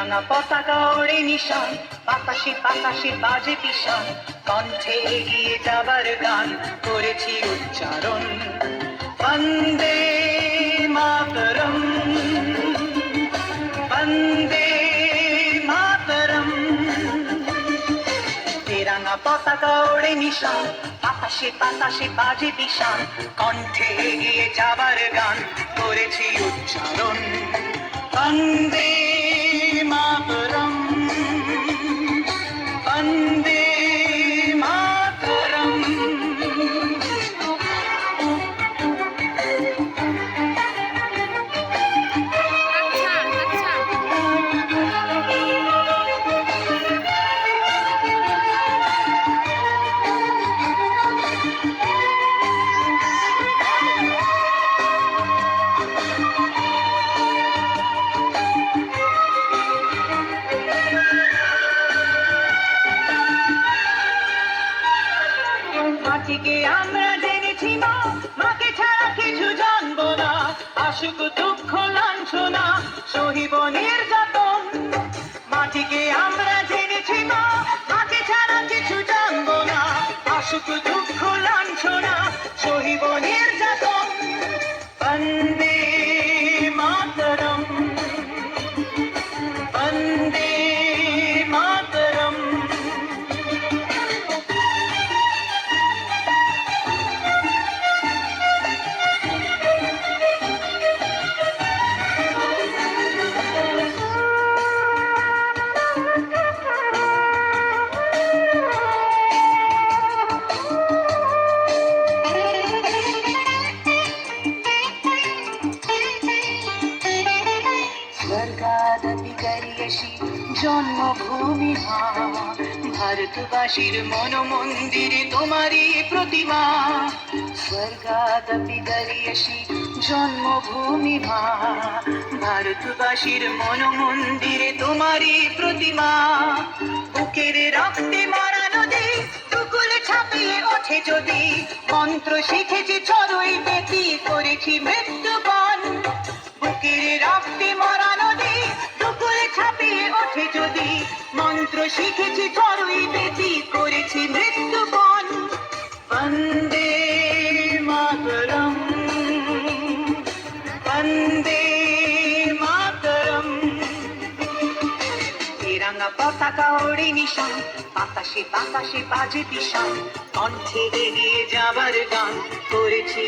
তেরাঙ্গা পতাকা ওড়ে নিশান, বাতাসে বাতাসে বাজে পিশান, কণ্ঠে এগিয়ে যাবার গান করেছি উচ্চারণ। বন্দে মাতরম, বন্দে মাতরম। তেরাঙ্গা পতাকা ওড়ে নিশান, বাতাসে বাতাসে বাজে পিশান, কণ্ঠে এগিয়ে যাবার গান করেছি উচ্চারণ। বন্দে মাতরম, বন্দে মাতরম। মাটিকে আমরা জেনেছি মা, মাকে ছাড়া কিছু জানবো না। আসুক দুঃখ লাঞ্ছনা, সহিব নির্যাতন। মাটিকে আমরা জেনেছি মা, মাকে ছাড়া কিছু জানবো না। আসুক দুঃখ লাঞ্ছনা, সহিব নির্যাতন। বন্দে মাতরম, বন্দে মাতরম। স্বর্গাদপি গরিয়সি জন্মভূমি মা, ভারতবাসীর মন মন্দিরে তোমারই প্রতিমা। স্বর্গাদপি গরিয়সি জন্মভূমি মা, ভারতবাসীর মন মন্দিরে তোমারই প্রতিমা। বুকের রক্তে মরা নদী দুকুল ছাপিয়ে ওঠে যদি, মন্ত্র শিখেছি চড়ুই বেতি করেছি মৃত্যুবরণ। বুকের রক্তে মরা নদী দুকুল ছাপিয়ে ওঠে যদি, মন্ত্র শিখেছি চড়ুই বেতি করেছি মৃত্যুবরণ। বন্দে মাতরম, বন্দে মাতরম। তেরাঙ্গা পতাকা ওড়ে নিশান, বাতাসে বাতাসে বাজে পিশান, কণ্ঠে এগিয়ে যাবার গান করেছি।